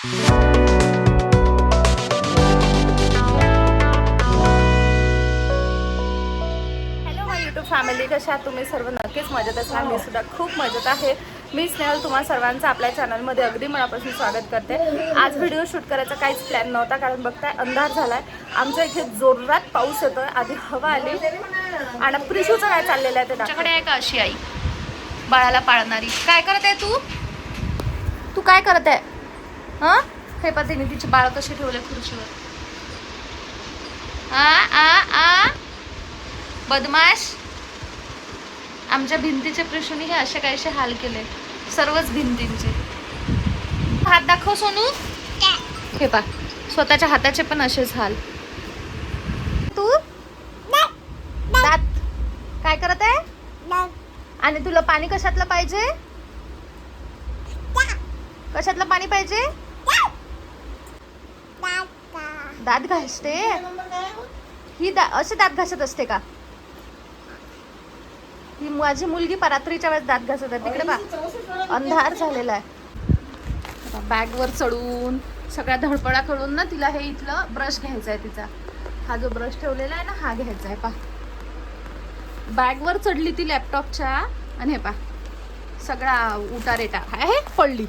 Family, कशा आहात तुम्ही सर्व? नक्कीच मजेत असणार. मी सुद्धा खूप मजेत आहे. मी स्नेहल तुम्हा सर्वांचं आपल्या चॅनलमध्ये अगदी मनापासून स्वागत करते. आज व्हिडिओ शूट करायचा काहीच प्लॅन नव्हता, कारण बघताय अंधार झालाय. आमच्या इथे जोरात पाऊस येतोय. आधी हवा आली आणि प्रिशूचं काय चाललेलं आहे ते तुझ्याकडे आहे का अशी आई बाळाला पाळणारी? काय करत आहे तू काय करत आहे? हां, हे पद्धतीने तिचे बाळ कसे ठेवले खुर्चीवर. आ आ आ बदमाश. आमच्या भिंतीचे प्रिशूनी हे असे काहीसे हाल केले, सर्वच भिंतींचे. हात दाखव सोनू. हे पा, स्वतःच्या हाताचे पण असेच हाल. तू दात काय करत आहे? आणि तुला पाणी कशातलं पाहिजे? कशातलं पाणी पाहिजे? दात घासते ही. असे दात घासत असते का ही? माझी मुलगी रात्रीच्या वेळेस दात घासत आहे. तिकडे बा, अंधार झालेला आहे. बॅगवर चढून सगळ्या धडपडा करून ना तिला हे इथलं ब्रश घ्यायचा आहे. तिचा हा जो ब्रश ठेवलेला आहे ना, हा घ्यायचा आहे. पा, बॅगवर चढली ती लॅपटॉपच्या, आणि हे पा सगळा उटारेटा आहे. पडली.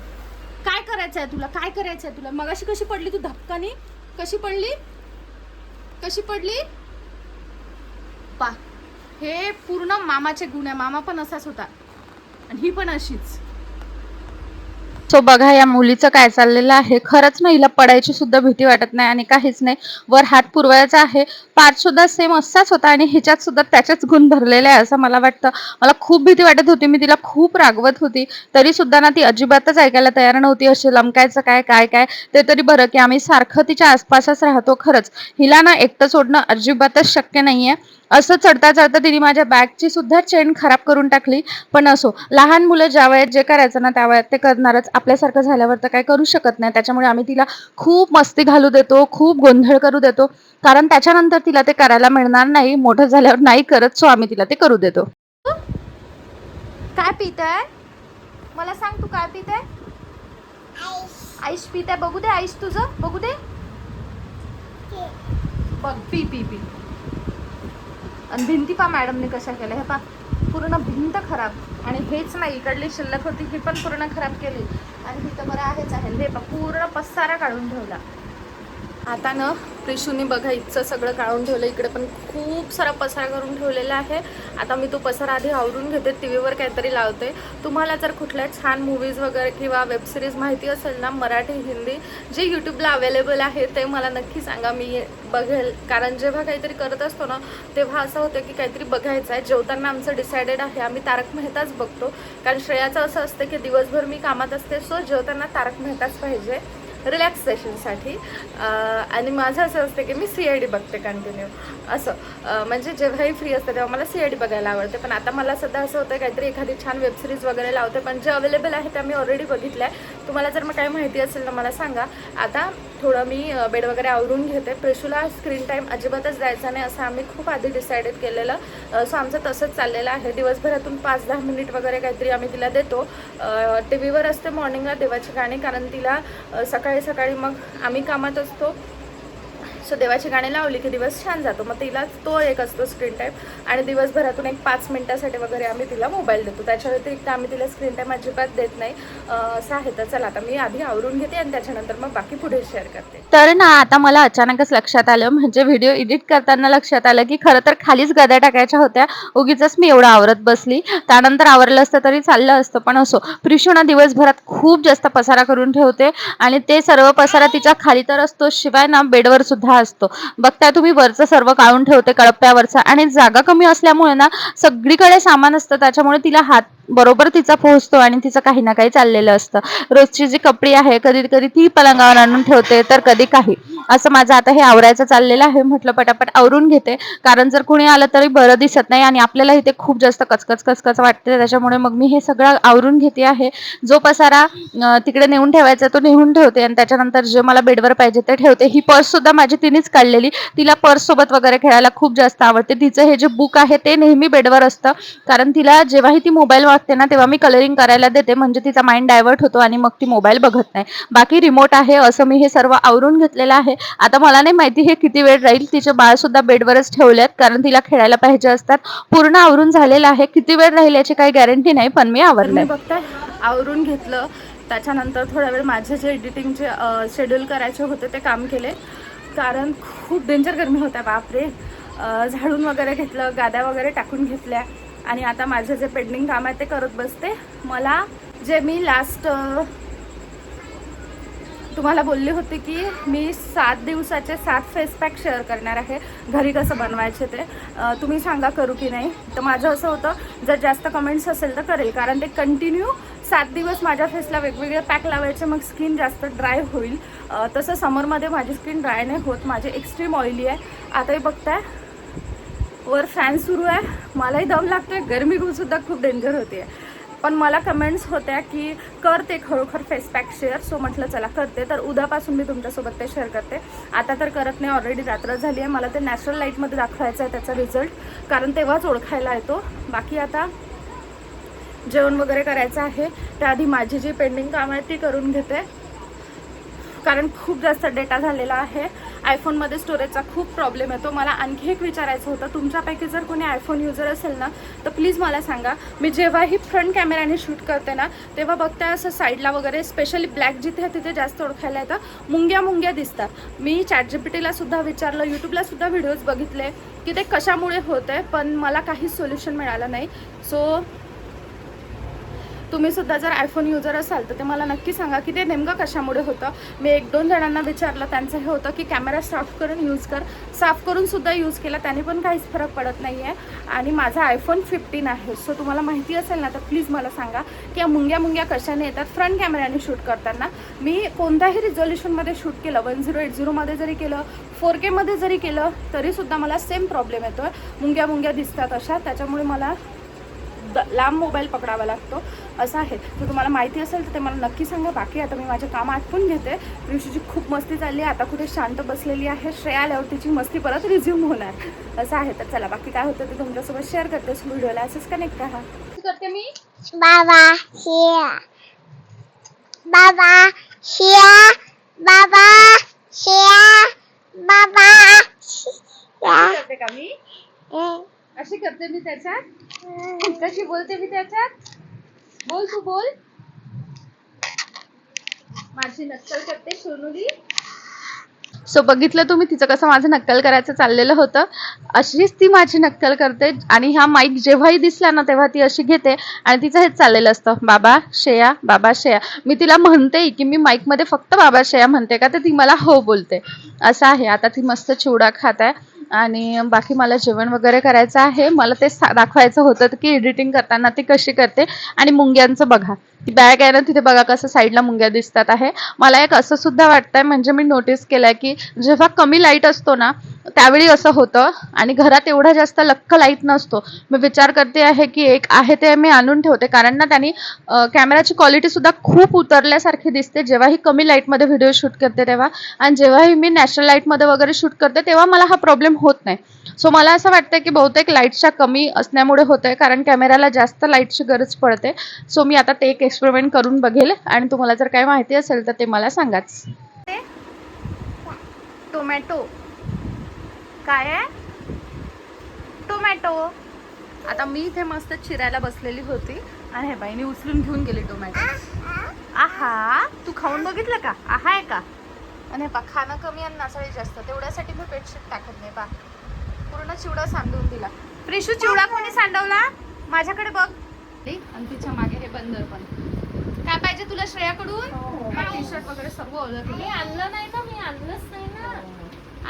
काय करायचं आहे तुला? काय करायचं आहे तुला? मगाशी कशी पडली तू धक्कानी? कशी पडली? कशी पडली? पा, हे पूर्ण मामाचे गुण आहे. मामा पण असाच होता आणि ही पण अशीच. सो बघा या मुलीचं काय चाललेलं आहे. खरंच ना, हिला पडायची सुद्धा भीती वाटत नाही आणि काहीच नाही. वर हात पुरवायचा आहे. पार्ट सुद्धा सेम असाच होता आणि ह्याच्यात सुद्धा त्याचेच गुण भरलेले आहे असं मला वाटतं. मला खूप भीती वाटत होती. मी तिला खूप रागवत होती, तरी सुद्धा ना ती अजिबातच ऐकायला तयार नव्हती. असे लमकायचं काय काय काय ते तरी बरं की आम्ही सारखं तिच्या आसपासच राहतो. खरंच हिला ना एकटं सोडणं अजिबातच शक्य नाहीये. असं चढता चढता तिने माझ्या बॅगची सुद्धा चेन खराब करून टाकली. पण असो, लहान मुलं ज्या वयात जे करायचं ना त्या वयात ते करणारच. आपल्यासारखं झाल्यावर तर काय करू शकत नाही. त्याच्यामुळे आम्ही तिला खूप मस्ती घालू देतो, खूप गोंधळ करू देतो, कारण त्याच्यानंतर तिला ते करायला मिळणार नाही. मोठं झाल्यावर नाही करत, सो आम्ही तिला ते करू देतो. काय पित आहे मला सांग? तू काय पित आहे? आईस पित आहे. बघू दे आईस तुझं, बघू दे. बघ, पी पी पी. आणि भिंती पा मॅडमने कशा केल्या. हे पा, पूर्ण भिंत खराब. आणि हेच नाही, इकडली शिल्लक होती ही पण पूर्ण खराब केली. आणि ही तर बरं आहेच आहे. हे पा, पूर्ण पसारा काढून ठेवला. आता ना प्रिशूनी बघा इथचं सगळं काढून ठेवलं. इकडे पण खूप सारा पसारा करून ठेवलेला आहे. आता मी तो पसारा आधी आवरून घेते, टीव्हीवर काहीतरी लावते. तुम्हाला जर कुठल्या छान मूवीज वगैरे किंवा वेबसिरीज माहिती असेल ना, मराठी हिंदी, जे यूट्यूबला अवेलेबल आहे ते मला नक्की सांगा. मी बघेल, कारण जेव्हा काहीतरी करत असतो ना तेव्हा असं होतं की काहीतरी बघायचं आहे. जेवताना आमचं डिसायडेड आहे आम्ही तारक मेहताच बघतो, कारण श्रेयाचं असं असतं की दिवसभर मी कामात असते, सो जेवताना तारक मेहताच पाहिजे रिलॅक्सेशनसाठी. आणि माझं असं असतं की मी CID बघते कंटिन्यू. असं म्हणजे जेव्हाही फ्री असते तेव्हा मला CID बघायला आवडते. पण आता मला सध्या असं होतं काहीतरी एखादी छान वेबसिरीज वगैरे लावते, पण जे अवेलेबल आहे त्या मी ऑलरेडी बघितल्या आहे. तुम्हाला जर मग काही माहिती असेल तर मला सांगा. आता थोडं मी बेड वगैरे आवरून घेते. प्रिशूला स्क्रीन टाईम अजिबातच द्यायचा नाही असं आम्ही खूप आधी डिसायडेड केलेलं. सो आमचं तसंच चाललेलं आहे. दिवसभरातून 5-10 मिनिट वगैरे काहीतरी आम्ही तिला देतो. टीव्हीवर असते मॉर्निंगला देवाची गाणी, कारण तिला सकाळी मग आम्ही कामात असतो, सो देवाची गाणी लावली की दिवस छान जातो. मग तिला तो एक असतो स्क्रीन टाईम. आणि दिवसभरातून एक 5 मिनिटासाठी वगैरे आम्ही तिला मोबाईल देतो. त्याच्या व्यतिरिक्त आम्ही तिला स्क्रीन टाईम अजिबात देत नाही असं आहे. तर चला आता मी आधी आवरून घेते आणि त्याच्यानंतर मग बाकी पुढे शेअर करते. तर ना आता मला अचानकच लक्षात आलं, म्हणजे व्हिडिओ एडिट करताना लक्षात आलं की खरं तर खालीच गद्या टाकायच्या होत्या. उगीच मी एवढं आवरत बसली. त्यानंतर आवरलं असतं तरी चाललं असतं, पण असो, प्रिशूना दिवसभरात खूप जास्त पसारा करून ठेवते आणि ते सर्व पसारा तिच्या खाली तर असतो, शिवाय ना बेडवर सुद्धा असतो. बघताय तुम्ही, वरचं सर्व काढून ठेवते कळप्यावरचं. आणि जागा कमी असल्यामुळे ना सगळीकडे सामान असतं, त्याच्यामुळे तिला हात बरोबर तिचा पोहोचतो आणि तिचं काही ना काही चाललेलं असतं. रोजची जी कपडी आहे कधी कधी ती पलंगावर आणून ठेवते, तर कधी काही. असं माझं आता हे आवरायचं चाललेलं आहे. म्हटलं पटापट आवरून घेते, कारण जर कुणी आलं तरी बरं दिसत नाही आणि आपल्याला इथे खूप जास्त कचकच वाटते. त्याच्यामुळे मग मी हे सगळं आवरून घेते आहे. जो पसारा तिकडे नेऊन ठेवायचा तो नेऊन ठेवते आणि त्याच्यानंतर जे मला बेडवर पाहिजे ते ठेवते. ही पर्स सुद्धा माझी तिनेच काढलेली. तिला पर्स सोबत वगैरे खेळायला खूप जास्त आवडते. तिचं हे जे बुक आहे ते नेहमी बेडवर असतं, कारण तिला जेव्हाही ती मोबाईल वाटते ना तेव्हा मी कलरिंग करायला देते, म्हणजे तिचा माइंड डायव्हर्ट होतो आणि मग ती मोबाईल बघत नाही. बाकी रिमोट आहे असं मी हे सर्व आवरून घेतलेलं आहे. आता मला नाही माहिती हे किती वेळ राहील. तिचे बाळ सुद्धा बेडवरच ठेवलेत कारण तिला खेळायला पाहिजे असतात. पूर्ण आवरून झालेलं आहे. किती वेळ राहील याची काही गॅरंटी नाही, पण मी तर आवरले. मी बघताय आवरून घेतलं. त्याच्यानंतर थोडा वेळ माझे जे एडिटिंगचे शेड्यूल करायचे होते ते काम केले, कारण खूप डेंजर गरमी होत्या बापरे. झाडून वगैरे घेतलं, गाद्या वगैरे टाकून घेतल्या आणि आता माझं जे पेंडिंग काम आहे ते करत बसते. मला जे मी लास्ट तुम्हाला बोलली होती की मी 7 दिवसाचे 7 फेस पॅक शेअर करणार आहे, घरी कसं बनवायचे ते. तुम्ही सांगा करू की नाही. तर माझं असं होतं, जर जास्त कमेंट्स असेल तर करेल, कारण ते कंटिन्यू 7 दिवस माझ्या फेसला वेगवेगळे पॅक लावायचे, मग स्किन जास्त ड्राय होईल. तसं समरमध्ये माझी स्किन ड्राय नाही होत, माझी एक्स्ट्रीम ऑइली आहे. आताही बघताय वर फॅन सुरू आहे, मलाही दम लागतोय, गरमी सुद्धा खूप डेंजर होते. पण मला कमेंट्स होत्या की करते खरोखर फेस पॅक शेअर, सो म्हटलं चला करते. तर उद्यापासून मी तुमच्यासोबत ते शेअर करते. आता तर करत नाही, ऑलरेडी रात्र झाली आहे. मला ते नॅचरल लाईटमध्ये दाखवायचं आहे त्याचा रिझल्ट, कारण तेव्हाच ओळखायला येतो. बाकी आता जेवण वगैरे करायचं आहे, त्याआधी माझी जी पेंडिंग काम आहे ती करून घेते, कारण खूप जास्त डेटा झालेला आहे. आयफोनमध्ये स्टोरेजचा खूप प्रॉब्लेम येतो. मला आणखी एक विचारायचं होतं, तुमच्यापैकी जर कोणी आयफोन युजर असेल ना तर प्लीज मला सांगा. मी जेव्हाही फ्रंट कॅमेऱ्याने शूट करते ना तेव्हा बघताय असं साईडला वगैरे स्पेशली ब्लॅक जिथे आहे तिथे जास्त ओळखायला येतं, मुंग्या दिसतात. मी ChatGPTला सुद्धा विचारलं, यूट्यूबला सुद्धा व्हिडिओज बघितले की ते कशामुळे होतं, पण मला काहीच सोल्युशन मिळालं नाही. सो तुम्ही सुद्धा जर आयफोन युजर असाल तर ते मला नक्की सांगा की ते नेमकं कशामुळे होतं. मी 1-2 जणांना विचारलं, त्यांचं हे होतं की कॅमेरा साफ करून यूज कर. साफ करून सुद्धा यूज केला त्याने पण काहीच फरक पडत नाही आहे. आणि माझा आयफोन 15 आहे. सो तुम्हाला माहिती असेल ना तर प्लीज मला सांगा की या मुंग्या कशाने येतात. फ्रंट कॅमेऱ्याने शूट करताना मी कोणत्याही रिझोल्युशनमध्ये शूट केलं, 1080मध्ये जरी केलं, 4Kमध्ये जरी केलं तरीसुद्धा मला सेम प्रॉब्लेम येतो आहे, मुंग्या दिसतात अशा. त्याच्यामुळे मला लांब मोबाईल पकडावा लागतो असं आहे. तर तुम्हाला माहिती असेल तर ते मला नक्की सांगा. बाकी आता मी माझे काम आटपून घेते. ऋषीची खूप मस्ती चालली आहे, आता कुठे शांत बसलेली आहे. श्रेया आल्यावर तिची मस्ती परत रिझ्यूम होणार असं आहे. तर चला बाकी काय होतं ते तुमच्यासोबत शेअर करते. व्हिडिओला असंच कनेक्ट राहा. करते मी बाबा शिया बाबा शिया बाबा शिया बाबा शिया करते का मी, अशी करते मी त्याच्यात. कशी बोलते मी त्याच्यात, बोल तू बोल. माझी नक्कल करते सोनूली. सो बघितलं तुम्ही तिचं कसं माझं नक्कल करायचं चाललेलं होतं. अशीच ती माझी नक्कल करते आणि हा माईक जेव्हाही दिसला ना तेव्हा ती अशी घेते आणि तिचं हेच चाललेलं असतं, बाबा श्रेया बाबा श्रेया. मी तिला म्हणते की मी माईकमध्ये फक्त बाबा श्रेया म्हणते का, तर ती मला हो बोलते असं आहे. आता ती मस्त चिवडा खात आहे आणि बाकी मला जेवण वगैरे करायचं आहे. मला ते दाखवायचं होतं की एडिटिंग करताना ती कशी करते. आणि मुंग्यांचं बघा, ती बॅग आहे ना तिथे बघा कसं साईडला मुंग्या दिसतात आहे. मला एक असं सुद्धा वाटतंय, म्हणजे मी नोटीस केलंय की जेव्हा कमी लाईट असतो ना त्यावेळी असं होतं आणि घरात एवढा जास्त लख्ख लाईट नसतो. मी विचार करते आहे की एक आहे ते मी आणून ठेवते, कारण ना त्यांनी कॅमेराची क्वालिटी सुद्धा खूप उतरल्यासारखी दिसते जेव्हाही कमी लाईटमध्ये व्हिडिओ शूट करते तेव्हा. आणि जेव्हाही मी नॅचरल लाईटमध्ये वगैरे शूट करते तेव्हा मला हा प्रॉब्लेम होत नाही. सो मला असं वाटतं की बहुतेक लाईटच्या कमी असण्यामुळे होतंय, कारण कॅमेराला जास्त लाईटची गरज पडते. सो मी आता ते एक एक्सपेरिमेंट करून बघेल आणि तुम्हाला जर काही माहिती असेल तर ते मला सांगाच. टोमॅटो काय आहे, टोमॅटो. आता मी इथे मस्त चिरायला बसलेली होती आणि हे बाईने उचलून घेऊन गेली टोमॅटो. आहा, तू खाऊन बघितलं का, आहा आहे का. आणि पा खाणं कमी आणि नासाळी जास्त, तेवढ्यासाठी मी बेडशीट टाकत नाही. पा पूर्ण चिवडा सांडून दिला. प्रिशू चिवडा कोणी सांडवला, माझ्याकडे बघ. आणि तिच्या मागे हे बंदर पण. काय पाहिजे तुला श्रेयाकडून, टी शर्ट वगैरे सर्व ओळख. मी आणलं नाही ना, मी आणलंच नाही ना.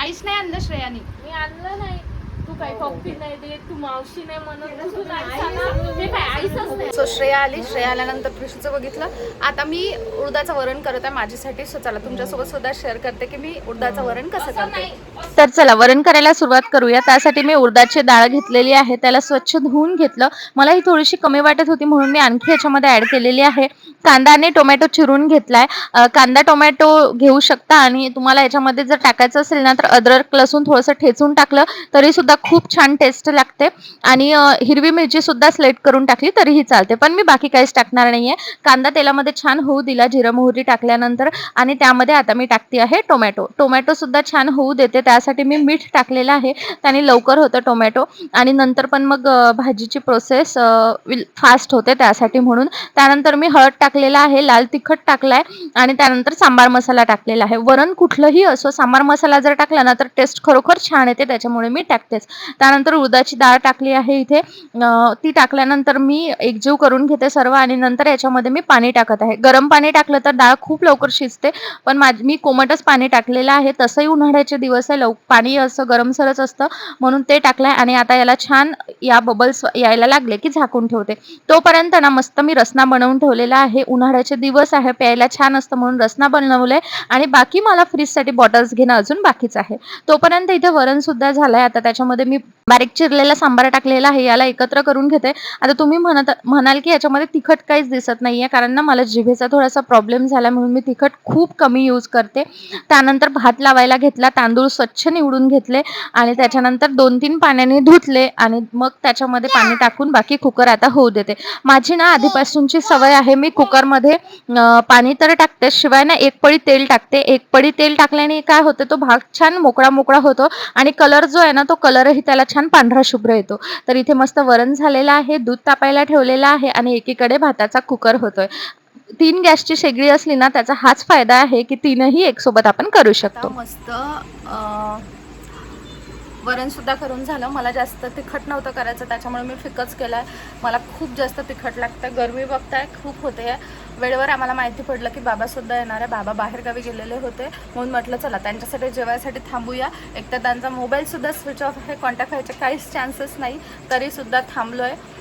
आईच नाही आणलं श्रेयानी. मी आणलं नाही. तू काही पप्पी नाही देत, तू मावशी नाही म्हणत, तू नाही सांगत. मी काय आईच नाही. सो श्रेया आली. श्रेया आल्यानंतर प्रिशूचं बघितलं. आता मी उडदाचं वरण करत आहे माझ्यासाठी. सो चला तुमच्यासोबत सुद्धा शेअर करते की मी उडदाचं वरण कसं करते. तर चला वरण करायला सुरुवात करूया. त्यासाठी मी उडदाची डाळ घेतलेली आहे, त्याला स्वच्छ धुवून घेतलं. मला ही थोडीशी कमी वाटत होती म्हणून मी आणखी याच्यामध्ये ऍड केलेली आहे. कांदा आणि टोमॅटो चिरून घेतलाय. कांदा टोमॅटो घेऊ शकता आणि तुम्हाला याच्यामध्ये जर टाकायचं असेल ना तर अद्रक लसूण थोडंसं ठेचून टाकलं तरी सुद्धा खूप छान टेस्ट लागते. आणि हिरवी मिरचीसुद्धा स्लाइट करून टाकली तरीही चालते, पण मी बाकी काहीच टाकणार नाही आहे. कांदा तेलामध्ये छान होऊ दिला जिरं मोहरी टाकल्यानंतर, आणि त्यामध्ये आता मी टाकते आहे टोमॅटो. टोमॅटोसुद्धा छान होऊ देते, त्यासाठी मी मीठ टाकलेलं आहे, त्याने लवकर होतं टोमॅटो. आणि नंतर पण मग भाजीची प्रोसेस फास्ट होते त्यासाठी म्हणून. त्यानंतर मी हळद टाकलेला आहे, लाल तिखट टाकला आहे, आणि त्यानंतर सांबार मसाला टाकलेला आहे. वरण कुठलंही असो, सांबार मसाला जर टाकला ना तर टेस्ट खरोखर छान येते, त्याच्यामुळे मी टाकतेच. त्यानंतर उडदाची डाळ टाकली आहे इथे. ती टाकल्यानंतर मी एकजीव करून घेते सर्व, आणि नंतर याच्यामध्ये मी पाणी टाकत आहे. गरम पाणी टाकलं तर डाळ खूप लवकर शिजते, पण मी कोमटच पाणी टाकलेलं आहे. तसंही उन्हाळ्याचे दिवस आहे, पाणी असं गरमसरच असतं म्हणून ते टाकलं आहे. आणि आता याला छान या बबल्स यायला लागले की झाकून ठेवते. तोपर्यंत ना मस्त मी रसना बनवून ठेवलेला आहे. उन्हाळ्याचे दिवस आहे, प्यायला छान असतं म्हणून रसना बनवलंय, आणि बाकी मला फ्रीजसाठी बॉटल्स घेणं अजून बाकीच आहे. तोपर्यंत इथे वरण सुद्धा झालंय. आता त्याच्यामध्ये मी बारीक चिरलेला सांबार टाकलेला आहे, याला एकत्र करून घेते. आता तुम्ही म्हणाल की याच्यामध्ये तिखट काहीच दिसत नाहीये, कारण ना मला जिभेचा थोडासा प्रॉब्लेम झाला म्हणून मी तिखट खूप कमी यूज करते. त्यानंतर भात लावायला घेतला, तांदूळ स्वच्छ निवडून घेतले, आणि त्याच्यानंतर 2-3 पाण्याने धुतले, आणि मग त्याच्यामध्ये पाणी टाकून बाकी कुकर आता होऊ देते. माझी ना आधीपासूनची सवय आहे, मी कुकरमध्ये पाणी तर टाकते, शिवाय ना 1 पळी तेल टाकते. 1 पळी तेल टाकल्याने काय होतं, तो भात छान मोकळा मोकळा होतो, आणि कलर जो आहे ना तो कलरही त्याला छान पांढरा शुभ्र येतो. तर इथे मस्त वरण झालेलं आहे, दूध तापायला ठेवलेलं आहे, आणि एकीकडे भाताचा कुकर होतोय. 3 गॅसची शेगडी असली ना त्याचा हाच फायदा आहे की 3ही एकसोबत आपण करू शकतो. मस्त वरण सुद्धा करून झालं. मला जास्त तिखट नव्हतं करायचं, त्याच्यामुळे मी फिकच केलं आहे. मला खूप जास्त तिखट लागतं, गरमी बघताय खूप होते. वेळेवर आम्हाला माहिती पडलं की बाबासुद्धा येणार आहे. बाबा बाहेरगावी गेलेले होते, म्हणून म्हटलं चला त्यांच्यासाठी जेवायसाठी थांबूया. एक तर त्यांचा मोबाईलसुद्धा स्विच ऑफ आहे, कॉन्टॅक्ट व्हायचे काहीच चान्सेस नाही, तरीसुद्धा थांबलो आहे.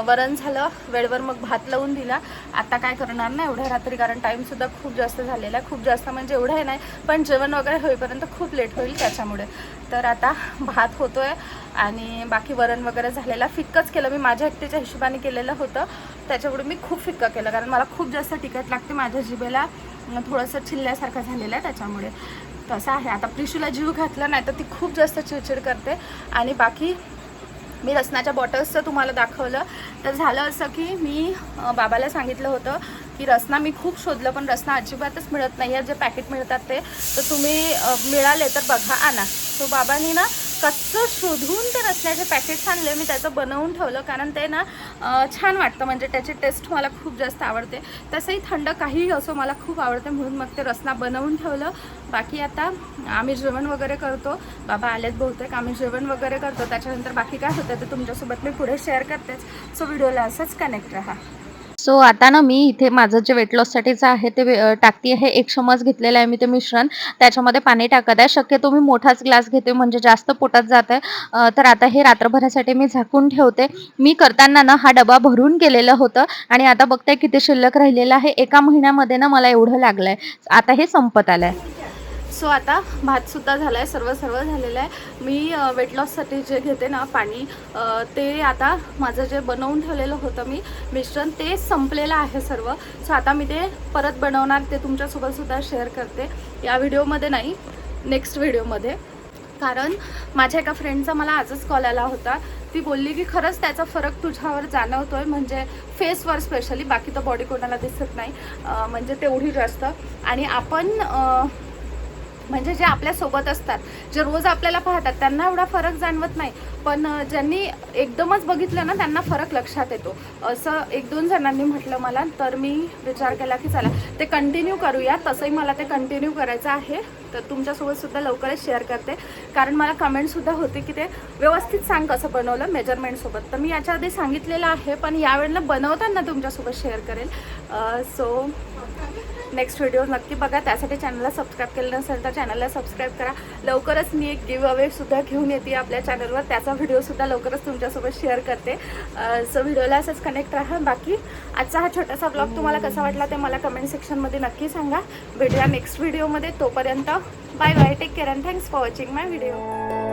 वरण झालं वेळेवर, मग भात लावून दिला. आता काय करणार ना एवढ्या रात्री, कारण टाईमसुद्धा खूप जास्त झालेला आहे. खूप जास्त म्हणजे एवढं हे नाही, पण जेवण वगैरे होईपर्यंत खूप लेट होईल त्याच्यामुळे. तर आता भात होतो आहे, आणि बाकी वरण वगैरे झालेला. फिक्कच केलं मी, माझ्या एकटीच्या हिशोबाने केलेलं होतं, त्याच्यामुळे मी खूप फिक्का केलं, कारण मला खूप जास्त तिखट लागते. माझ्या जिभेला थोडंसं चिल्ल्यासारखं झालेलं आहे, त्याच्यामुळे तसं आहे. आता प्रिशूला जीव घातला नाही तर ती खूप जास्त चिडचिड करते. आणि बाकी मी रसनाच्या बॉटल्सचं तुम्हाला दाखवलं. तर झालं असं की मी बाबाला सांगितलं होतं की रसना मी खूप शोधलं, पण रसना अजिबातच मिळत नाही आहे. जे पॅकेट मिळतात ते तर तुम्ही मिळाले तर बघा आणा. तो बाबांनी ना कच्चं शोधून ते रसण्याचे पॅकेट्स आणले. मी त्याचं बनवून ठेवलं, कारण ते ना छान वाटतं, म्हणजे त्याची टेस्ट मला खूप जास्त आवडते. तसंही थंड काहीही असो मला खूप आवडते, म्हणून मग ते रसना बनवून ठेवलं. बाकी आता आम्ही जेवण वगैरे करतो. बाबा आलेत बहुतेक, आम्ही जेवण वगैरे करतो. त्याच्यानंतर बाकी काय होतं ते तुमच्यासोबत मी पुढे शेअर करतेच. सो व्हिडिओला असंच कनेक्ट राहा. सो आता ना मी इथे माझं जे वेट लॉससाठीचं आहे ते टाकते आहे. 1 चमच घेतलेलं आहे मी ते मिश्रण, त्याच्यामध्ये पाणी टाकत आहे. शक्यतो मी मोठाच ग्लास घेते, म्हणजे जास्त पोटात जात आहे. तर आता हे रात्रभरासाठी मी झाकून ठेवते. मी करताना ना हा डबा भरून केलेलं होतं, आणि आता बघताय किती शिल्लक राहिलेलं आहे. 1 महिन्यामध्ये ना मला एवढं लागलं आहे. आता हे संपत आलं आहे. सो आता भातसुद्धा झाला आहे, सर्व झालेलं आहे. मी वेट लॉससाठी जे घेते ना पाणी, ते आता माझं जे बनवून ठेवलेलं होतं मी मिश्रण, ते संपलेलं आहे सर्व. सो आता मी ते परत बनवणार, ते तुमच्यासोबतसुद्धा शेअर करते. या व्हिडिओमध्ये नाही, नेक्स्ट व्हिडिओमध्ये. कारण माझ्या एका फ्रेंडचा मला आजच कॉल आला होता. ती बोलली की खरंच त्याचा फरक तुझ्यावर जाणवतोय, म्हणजे फेसवर स्पेशली, बाकी तर बॉडी कोणाला दिसत नाही, म्हणजे तेवढी जास्त. आणि आपण म्हणजे जे आपल्यासोबत असतात, जे रोज आपल्याला पाहतात, त्यांना एवढा फरक जाणवत नाही, पण ज्यांनी एकदमच बघितलं ना त्यांना फरक लक्षात येतो, असं 1-2 जणांनी म्हटलं मला. तर मी विचार केला की चला ते कंटिन्यू करूया. तसंही मला ते कंटिन्यू करायचं आहे, तर तुमच्यासोबतसुद्धा लवकरच शेअर करते. कारण मला कमेंटसुद्धा होते की ते व्यवस्थित सांग कसं बनवलं मेजरमेंटसोबत. तर मी याच्या आधी सांगितलेलं आहे, पण यावेळेला बनवताना तुमच्यासोबत शेअर करेल. सो नेक्स्ट व्हिडिओ नक्की बघा. त्यासाठी चॅनलला सबस्क्राईब केलं नसेल तर चॅनलला सबस्क्राईब करा. लवकरच मी एक गिव्ह अवेसुद्धा घेऊन येते आपल्या चॅनलवर, त्याचा व्हिडिओसुद्धा लवकरच तुमच्यासोबत शेअर करते. सो व्हिडिओला असंच कनेक्ट राहा. बाकी आजचा हा छोटासा ब्लॉग तुम्हाला कसा वाटला ते मला कमेंट सेक्शनमध्ये नक्की सांगा. भेटूया नेक्स्ट व्हिडिओमध्ये. तोपर्यंत bye bye, take care and thanks for watching my video.